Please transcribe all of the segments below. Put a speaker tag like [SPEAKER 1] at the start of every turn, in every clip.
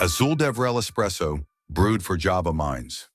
[SPEAKER 1] Azul DevRel Espresso, brewed for Java minds.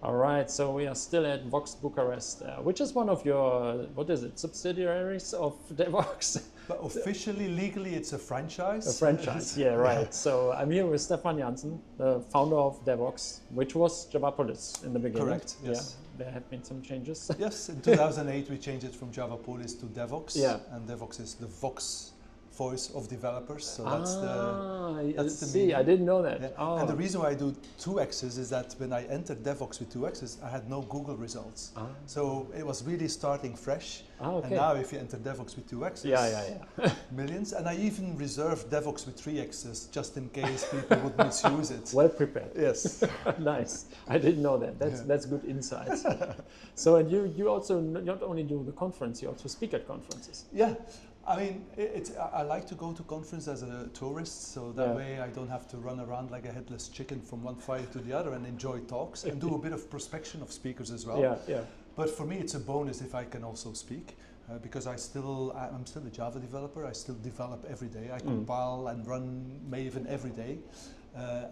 [SPEAKER 2] All right, so we are still at Voxxed Bucharest, which is one of your, what is it, subsidiaries of DevOps?
[SPEAKER 3] But officially, legally, it's a franchise.
[SPEAKER 2] A franchise, yeah, right. Yeah. So I'm here with Stephan Janssen, the founder of DevOps, which was Javapolis in the beginning.
[SPEAKER 3] Correct, yes.
[SPEAKER 2] Yeah, there have been some changes.
[SPEAKER 3] Yes, in 2008 we changed it from Javapolis to DevOps.
[SPEAKER 2] Yeah.
[SPEAKER 3] And DevOps is the Vox voice of developers, so that's the
[SPEAKER 2] meaning. I didn't know that.
[SPEAKER 3] Yeah.
[SPEAKER 2] Oh.
[SPEAKER 3] And the reason why I do 2X's is that when I entered DevOps with 2X's, I had no Google results. So it was really starting fresh.
[SPEAKER 2] Okay.
[SPEAKER 3] And now if you enter DevOps with 2X's, millions. And I even reserved DevOps with 3X's just in case people would misuse it.
[SPEAKER 2] Well prepared.
[SPEAKER 3] Yes.
[SPEAKER 2] Nice. I didn't know that. That's good insights. So and you also not only do the conference, you also speak at conferences.
[SPEAKER 3] Yeah. I mean, I like to go to conference as a tourist, so that way I don't have to run around like a headless chicken from one fire to the other and enjoy talks and do a bit of prospection of speakers as well.
[SPEAKER 2] Yeah.
[SPEAKER 3] But for me, it's a bonus if I can also speak, because I'm still a Java developer. I still develop every day. I compile and run Maven every day.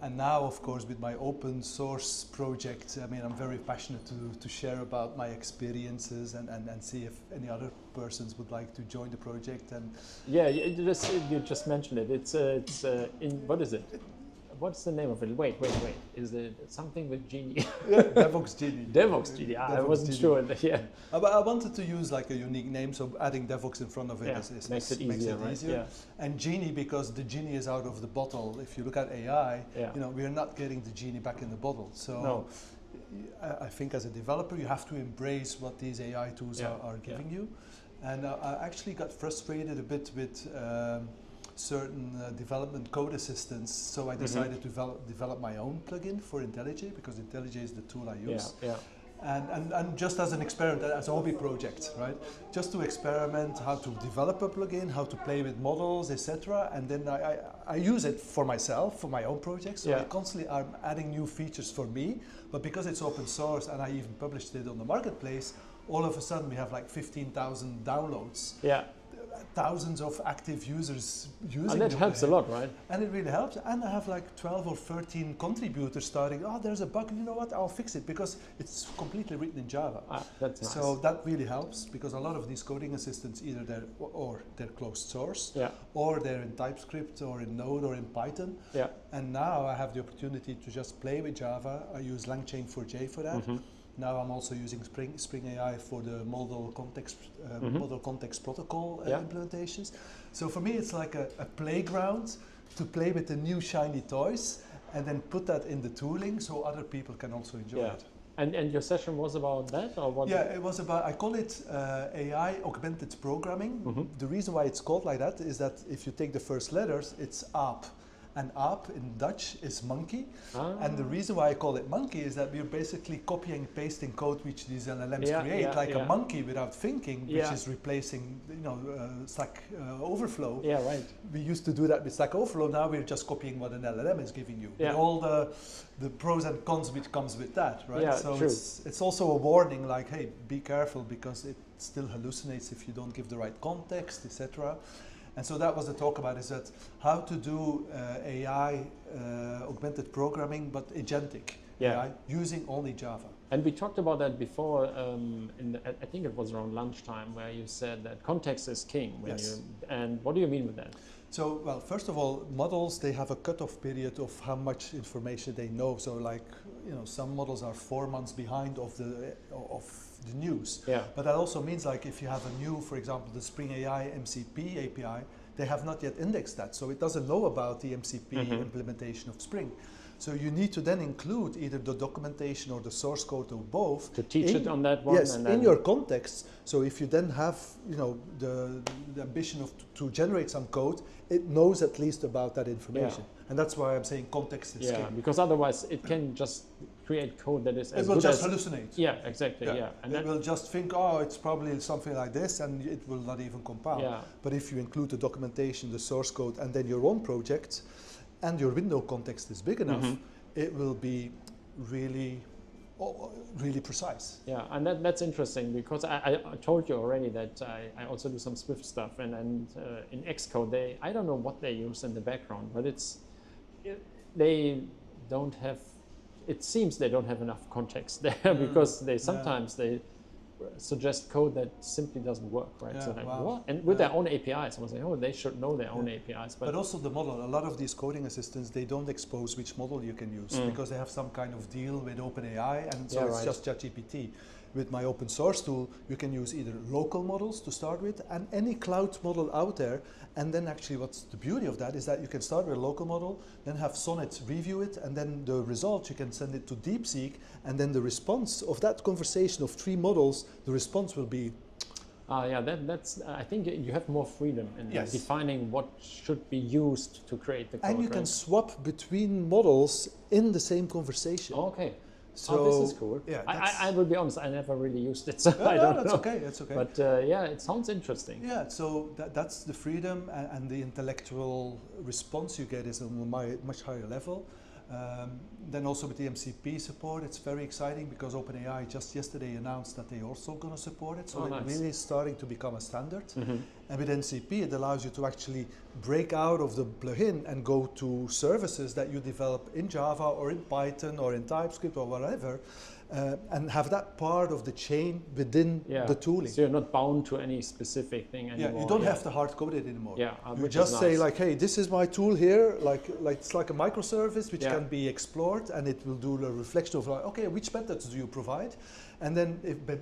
[SPEAKER 3] And now, of course, with my open source project, I mean, I'm very passionate to share about my experiences and see if any other persons would like to join the project. And
[SPEAKER 2] yeah, you just mentioned it. It's in, what is it? What's the name of it? Wait. Is it something with Genie?
[SPEAKER 3] Yeah, DevOps Genie.
[SPEAKER 2] DevOps Genie. I wasn't sure. Yeah.
[SPEAKER 3] But I wanted to use like a unique name, so adding DevOps in front of it
[SPEAKER 2] makes it easier. Right? Yeah.
[SPEAKER 3] And Genie, because the genie is out of the bottle. If you look at AI, you know, we are not getting the genie back in the bottle. So I think as a developer, you have to embrace what these AI tools are giving you. And I actually got frustrated a bit with certain development code assistants, so I decided to develop my own plugin for IntelliJ, because IntelliJ is the tool I use. And just as an experiment, as a hobby project, right? Just to experiment how to develop a plugin, how to play with models, etc. And then I use it for myself, for my own projects. So I constantly am adding new features for me, but because it's open source and I even published it on the marketplace, all of a sudden we have like 15,000 downloads.
[SPEAKER 2] Yeah.
[SPEAKER 3] Thousands of active users using it.
[SPEAKER 2] And that helps a lot, right?
[SPEAKER 3] And it really helps. And I have like 12 or 13 contributors starting, there's a bug, you know what, I'll fix it, because it's completely written in Java.
[SPEAKER 2] That's nice.
[SPEAKER 3] So that really helps, because a lot of these coding assistants, either they're closed source, or they're in TypeScript or in Node or in Python. Yeah. And now I have the opportunity to just play with Java. I use LangChain4j for that. Now I'm also using Spring AI for the model context protocol implementations. So for me, it's like a playground to play with the new shiny toys and then put that in the tooling so other people can also enjoy it.
[SPEAKER 2] And your session was about that, or what?
[SPEAKER 3] Yeah, it was about, I call it AI augmented programming. The reason why it's called like that is that if you take the first letters, it's aap. And aap in Dutch is monkey. And the reason why I call it monkey is that we're basically copying and pasting code which these LLMs create, like a monkey without thinking, which is replacing, Stack Overflow.
[SPEAKER 2] Yeah, right.
[SPEAKER 3] We used to do that with Stack Overflow. Now we're just copying what an LLM is giving you. With all the pros and cons which comes with that, right?
[SPEAKER 2] Yeah,
[SPEAKER 3] so
[SPEAKER 2] true.
[SPEAKER 3] it's also a warning, like, hey, be careful, because it still hallucinates if you don't give the right context, etc. And so that was the talk about, is that how to do AI augmented programming, but agentic AI, using only Java.
[SPEAKER 2] And we talked about that before, I think it was around lunchtime, where you said that context is king. And what do you mean with that?
[SPEAKER 3] So, well, first of all, models, they have a cutoff period of how much information they know. So like, some models are 4 months behind of the news. Yeah. But that also means, like, if you have a new, for example, the Spring AI MCP API, they have not yet indexed that. So it doesn't know about the MCP implementation of Spring. So you need to then include either the documentation or the source code or both.
[SPEAKER 2] To teach it on that one?
[SPEAKER 3] Yes, and in your context. So if you then have, the ambition to generate some code, it knows at least about that information. And that's why I'm saying context is king.
[SPEAKER 2] Because otherwise it can just create code that is as
[SPEAKER 3] good as... It will just
[SPEAKER 2] hallucinate.
[SPEAKER 3] hallucinate.
[SPEAKER 2] Yeah, exactly, And
[SPEAKER 3] it will just think, it's probably something like this, and it will not even compile. Yeah. But if you include the documentation, the source code, and then your own project, and your window context is big enough, it will be really really precise.
[SPEAKER 2] Yeah, and that's interesting because I told you already that I also do some Swift stuff, and in Xcode I don't know what they use in the background, but they don't have. It seems they don't have enough context there because they sometimes they suggest code that simply doesn't work, right?
[SPEAKER 3] Yeah,
[SPEAKER 2] so like,
[SPEAKER 3] wow.
[SPEAKER 2] what? And with their own APIs, I was like, oh, they should know their own APIs.
[SPEAKER 3] But also the model, a lot of these coding assistants, they don't expose which model you can use because they have some kind of deal with OpenAI, and so it's just ChatGPT. With my open source tool, you can use either local models to start with and any cloud model out there. And then actually what's the beauty of that is that you can start with a local model, then have Sonnet review it, and then the result you can send it to DeepSeek, and then the response of that conversation of 3 models, the response will be...
[SPEAKER 2] yeah, that's. I think you have more freedom in defining what should be used to create the code.
[SPEAKER 3] And you can swap between models in the same conversation.
[SPEAKER 2] Oh, okay.
[SPEAKER 3] So
[SPEAKER 2] this is cool.
[SPEAKER 3] Yeah,
[SPEAKER 2] I will be honest, I never really used it, so I don't know.
[SPEAKER 3] That's okay, that's okay.
[SPEAKER 2] But yeah, it sounds interesting.
[SPEAKER 3] Yeah, so that's the freedom and the intellectual response you get is on a much higher level. Then also with the MCP support, it's very exciting because OpenAI just yesterday announced that they're also going to support it. So it's really starting to become a standard. And with MCP, it allows you to actually break out of the plugin and go to services that you develop in Java or in Python or in TypeScript or whatever, and have that part of the chain within the tooling.
[SPEAKER 2] So you're not bound to any specific thing anymore.
[SPEAKER 3] Yeah, you don't have to hard code it anymore.
[SPEAKER 2] Yeah,
[SPEAKER 3] you just say like, hey, this is my tool here, like it's like a microservice which can be explored, and it will do a reflection of like, okay, which methods do you provide? And then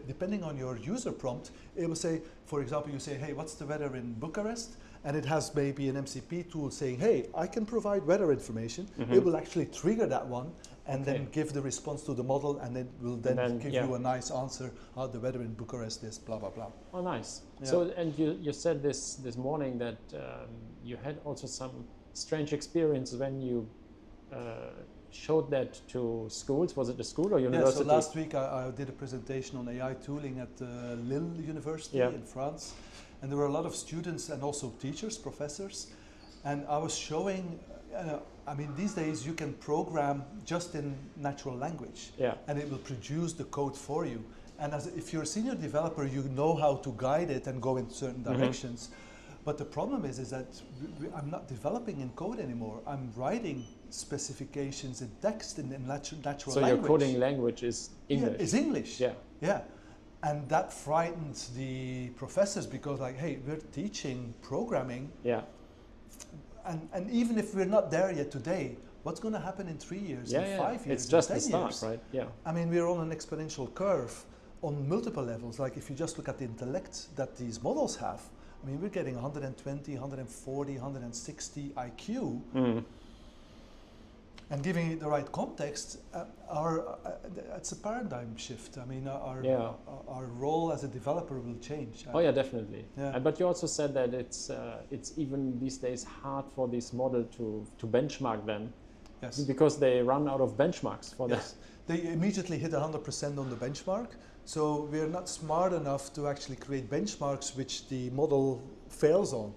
[SPEAKER 3] depending on your user prompt, it will say, for example, you say, hey, what's the weather in Bucharest? And it has maybe an MCP tool saying, hey, I can provide weather information. It will actually trigger that one and then give the response to the model, and it will then give you a nice answer how the weather in Bucharest is, blah, blah, blah.
[SPEAKER 2] Oh, nice.
[SPEAKER 3] Yeah.
[SPEAKER 2] So, and you said this morning that you had also some strange experience when you showed that to schools. Was it a school or university?
[SPEAKER 3] Yeah, so last week I did a presentation on AI tooling at Lille University in France. And there were a lot of students and also teachers, professors. And I was showing, I mean, these days you can program just in natural language. And it will produce the code for you. And if you're a senior developer, you know how to guide it and go in certain directions. But the problem is that I'm not developing in code anymore. I'm writing specifications in text in natural language.
[SPEAKER 2] So your coding language is English?
[SPEAKER 3] Yeah, it's English.
[SPEAKER 2] Yeah.
[SPEAKER 3] And that frightened the professors because like, hey, we're teaching programming. And even if we're not there yet today, what's going to happen in 3 years, in 5 years,
[SPEAKER 2] it's just
[SPEAKER 3] in 10
[SPEAKER 2] the start,
[SPEAKER 3] years?
[SPEAKER 2] right? Yeah.
[SPEAKER 3] I mean, we're on an exponential curve on multiple levels. Like if you just look at the intellect that these models have, I mean, we're getting 120, 140, 160 IQ. And giving it the right context, it's a paradigm shift. I mean, our role as a developer will change.
[SPEAKER 2] Oh yeah, definitely. But you also said that it's even these days hard for this model to benchmark them.
[SPEAKER 3] Yes.
[SPEAKER 2] Because they run out of benchmarks for this.
[SPEAKER 3] They immediately hit 100% on the benchmark. So we're not smart enough to actually create benchmarks which the model fails on.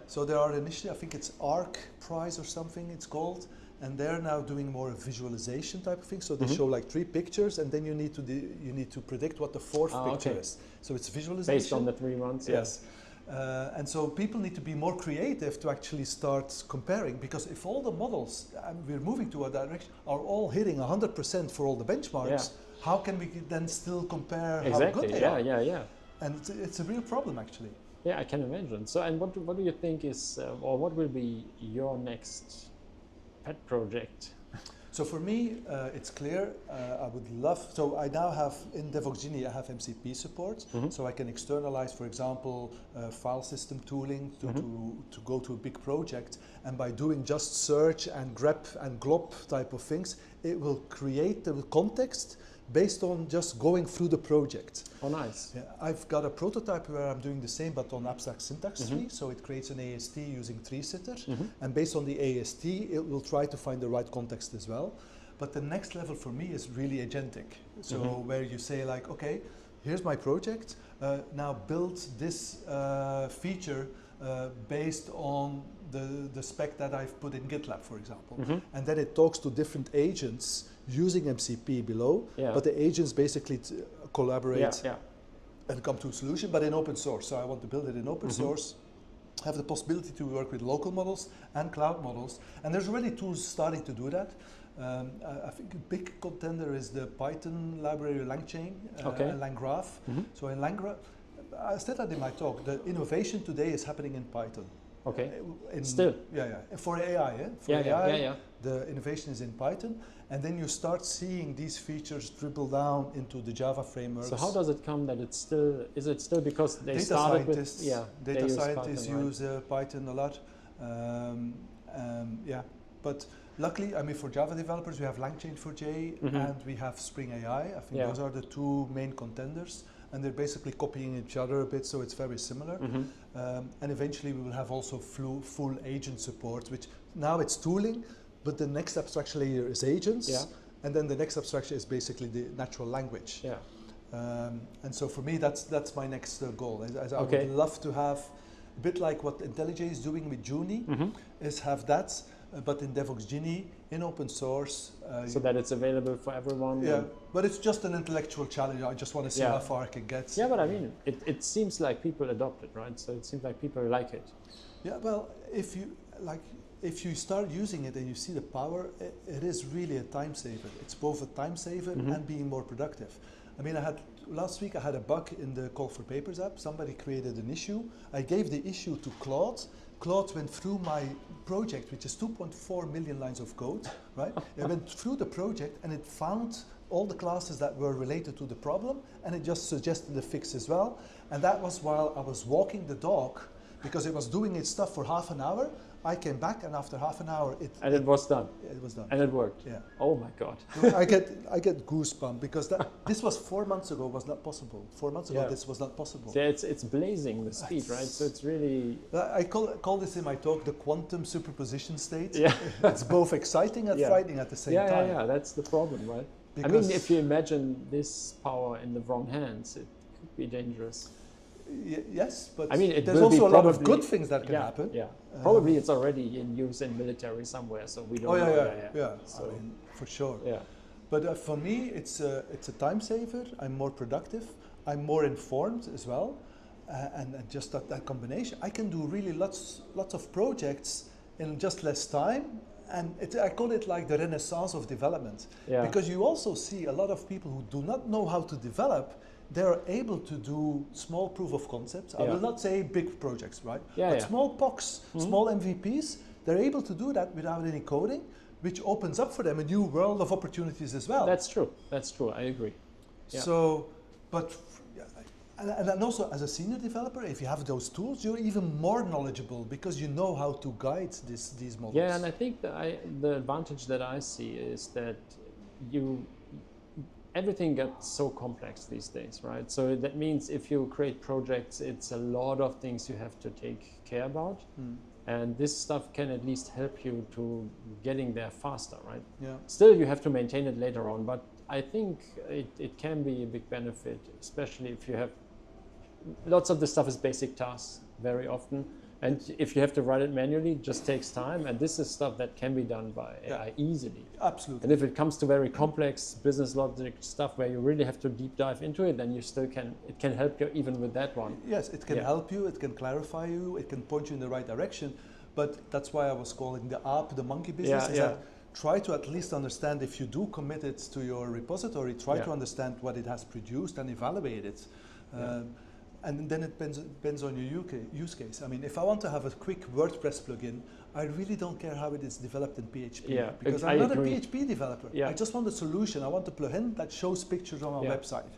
[SPEAKER 3] So there are initially, I think it's ARC Prize or something it's called. And they're now doing more a visualization type of thing. So they show like 3 pictures, and then you need to predict what the 4th picture is. So it's visualization
[SPEAKER 2] based on the 3 runs.
[SPEAKER 3] Yes, and so people need to be more creative to actually start comparing. Because if all the models we're moving to a direction are all hitting 100% for all the benchmarks, how can we then still compare how good they are?
[SPEAKER 2] Yeah.
[SPEAKER 3] And it's a real problem actually.
[SPEAKER 2] Yeah, I can imagine. So, and what do you think is, or what will be your next pet project?
[SPEAKER 3] So for me, it's clear. I would love. So I now have in Voxxed, I have MCP support, so I can externalize, for example, file system tooling to go to a big project. And by doing just search and grep and glop type of things, it will create the context based on just going through the project.
[SPEAKER 2] Oh, nice.
[SPEAKER 3] Yeah, I've got a prototype where I'm doing the same, but on abstract syntax tree. So it creates an AST using tree-sitter. And based on the AST, it will try to find the right context as well. But the next level for me is really agentic. So where you say like, okay, here's my project. Now build this feature based on the spec that I've put in GitLab, for example.
[SPEAKER 2] Mm-hmm.
[SPEAKER 3] And then it talks to different agents using MCP below, but the agents basically collaborate and come to a solution, but in open source. So I want to build it in open source, have the possibility to work with local models and cloud models. And there's already tools starting to do that. I think a big contender is the Python library LangChain and LangGraph. So in LangGraph, I said that in my talk, the innovation today is happening in Python.
[SPEAKER 2] Okay.
[SPEAKER 3] Still? For AI, For AI, the innovation is in Python, and then you start seeing these features dribble down into the Java frameworks.
[SPEAKER 2] So how does it come that it's still, is it still because they
[SPEAKER 3] data
[SPEAKER 2] started
[SPEAKER 3] scientists,
[SPEAKER 2] with,
[SPEAKER 3] data scientists use Python a lot. But luckily, I mean, for Java developers, we have LangChain for J and we have Spring AI. I think those are the two main contenders. And they're basically copying each other a bit, so it's very similar. And eventually we will have also full agent support, which now it's tooling, but the next abstraction layer is agents, and then the next abstraction is basically the natural language. And so for me, that's my next goal. I would love to have, a bit like what IntelliJ is doing with Juni, is have that, but in Devoxxed Genie, in open source.
[SPEAKER 2] So that it's available for everyone?
[SPEAKER 3] Yeah, but it's just an intellectual challenge. I just want to see how far I can get.
[SPEAKER 2] Yeah, but I mean, it seems like people adopt it, right? So it seems like people like it. Yeah,
[SPEAKER 3] well, if you start using it and you see the power, it is really a time saver. It's both a time saver and being more productive. I mean, last week I had a bug in the Call for Papers app. Somebody created an issue. I gave the issue to Claude. Claude went through my project, which is 2.4 million lines of code, right? It went through the project and it found all the classes that were related to the problem, and it just suggested a fix as well. And that was while I was walking the dog, because it was doing its stuff for half an hour. I came back, and after half an hour, it
[SPEAKER 2] was done.
[SPEAKER 3] It was done,
[SPEAKER 2] and it worked.
[SPEAKER 3] Yeah.
[SPEAKER 2] Oh my God.
[SPEAKER 3] I get goosebumps because this was 4 months ago. Was not possible. 4 months ago, this was not possible.
[SPEAKER 2] Yeah, it's blazing the speed, right? So it's really.
[SPEAKER 3] I call this in my talk the quantum superposition state. Yeah. It's both exciting and frightening at the same time.
[SPEAKER 2] Yeah. That's the problem, right? Because I mean, if you imagine this power in the wrong hands, it could be dangerous.
[SPEAKER 3] Yes, but
[SPEAKER 2] I mean,
[SPEAKER 3] there's also a lot of good things that can happen.
[SPEAKER 2] Yeah, probably it's already in use in military somewhere, so we don't know.
[SPEAKER 3] Yeah.
[SPEAKER 2] So,
[SPEAKER 3] I mean, for sure.
[SPEAKER 2] Yeah.
[SPEAKER 3] But for me, it's a time saver. I'm more productive. I'm more informed as well, and just that combination, I can do really lots of projects in just less time. And I call it like the renaissance of development, because you also see a lot of people who do not know how to develop. They're able to do small proof of concepts. I will not say big projects, right? But small POCs, small MVPs, they're able to do that without any coding, which opens up for them a new world of opportunities as well.
[SPEAKER 2] That's true. I agree. Yeah.
[SPEAKER 3] So, and also as a senior developer, if you have those tools, you're even more knowledgeable because you know how to guide these models.
[SPEAKER 2] Yeah, and I think the advantage that I see is that everything gets so complex these days, right? So that means if you create projects, it's a lot of things you have to take care about. And this stuff can at least help you to getting there faster, right?
[SPEAKER 3] Yeah.
[SPEAKER 2] Still, you have to maintain it later on, but I think it can be a big benefit, especially if you have lots of the stuff is basic tasks very often. And if you have to write it manually, it just takes time. And this is stuff that can be done by AI easily.
[SPEAKER 3] Absolutely.
[SPEAKER 2] And if it comes to very complex business logic stuff where you really have to deep dive into it, then you still it can help you even with that one.
[SPEAKER 3] Yes, it can help you, it can clarify you, it can point you in the right direction. But that's why I was calling the app the monkey business. That try to at least understand, if you do commit it to your repository, try to understand what it has produced and evaluate it. And then it depends on your use case. I mean, if I want to have a quick WordPress plugin, I really don't care how it is developed in PHP. Because I'm not a PHP developer. I just want a solution. I want a plugin that shows pictures on my website.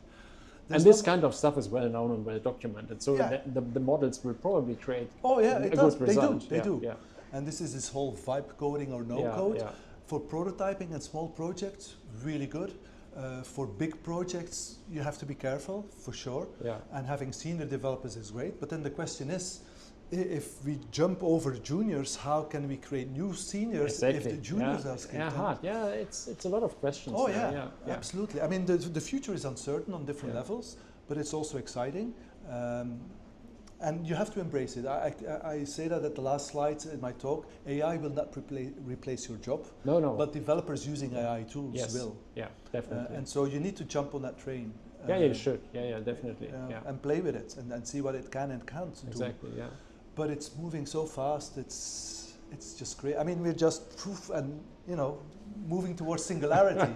[SPEAKER 2] And this kind of stuff is well known and well documented. So the models will probably create a good result.
[SPEAKER 3] They do. And this whole vibe coding or no code. For prototyping and small projects, really good. For big projects, you have to be careful, for sure. And having senior developers is great. But then the question is, if we jump over juniors, how can we create new seniors if the juniors are skipped?
[SPEAKER 2] It's a lot of questions.
[SPEAKER 3] Absolutely. I mean, the future is uncertain on different levels, but it's also exciting. And you have to embrace it. I say that at the last slides in my talk. AI will not replace your job.
[SPEAKER 2] No.
[SPEAKER 3] But developers using AI tools will.
[SPEAKER 2] Yeah, definitely.
[SPEAKER 3] And so you need to jump on that train.
[SPEAKER 2] Yeah, you should. Yeah, definitely.
[SPEAKER 3] And play with it and see what it can and can't do.
[SPEAKER 2] Exactly, yeah.
[SPEAKER 3] But it's moving so fast. It's just great. I mean, we're just poof and, moving towards singularity.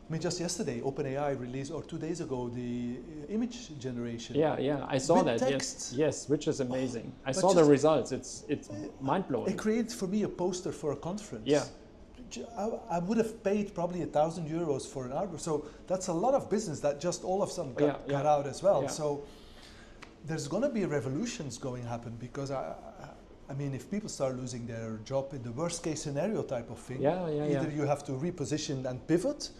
[SPEAKER 3] I mean, just yesterday, OpenAI released, or 2 days ago, the image generation.
[SPEAKER 2] Yeah, I saw that.
[SPEAKER 3] Text.
[SPEAKER 2] Yes, which is amazing. I saw the results. It's mind blowing.
[SPEAKER 3] It created for me a poster for a conference.
[SPEAKER 2] Yeah.
[SPEAKER 3] I would have paid probably €1,000 for an artwork. So that's a lot of business that just all of a sudden got cut out as well.
[SPEAKER 2] Yeah.
[SPEAKER 3] So there's going to be revolutions going to happen because I mean, if people start losing their job in the worst case scenario type of thing, either you have to reposition and pivot.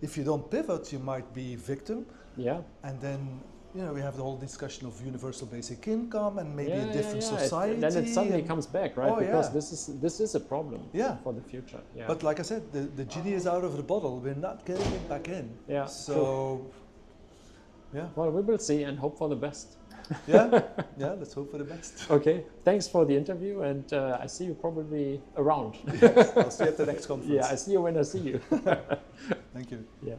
[SPEAKER 3] If you don't pivot, you might be victim.
[SPEAKER 2] Yeah.
[SPEAKER 3] And then, we have the whole discussion of universal basic income and maybe a different society.
[SPEAKER 2] Then it suddenly comes back, right? Because this is a problem for the future. Yeah.
[SPEAKER 3] But like I said, the genie is out of the bottle. We're not getting it back in.
[SPEAKER 2] Yeah.
[SPEAKER 3] So,
[SPEAKER 2] true. Well, we will see and hope for the best.
[SPEAKER 3] Yeah, let's hope for the best.
[SPEAKER 2] Okay, thanks for the interview, and I see you probably around.
[SPEAKER 3] Yes, I'll see you at the next conference.
[SPEAKER 2] Yeah, I see you when I see you.
[SPEAKER 3] Thank you.
[SPEAKER 2] Yeah.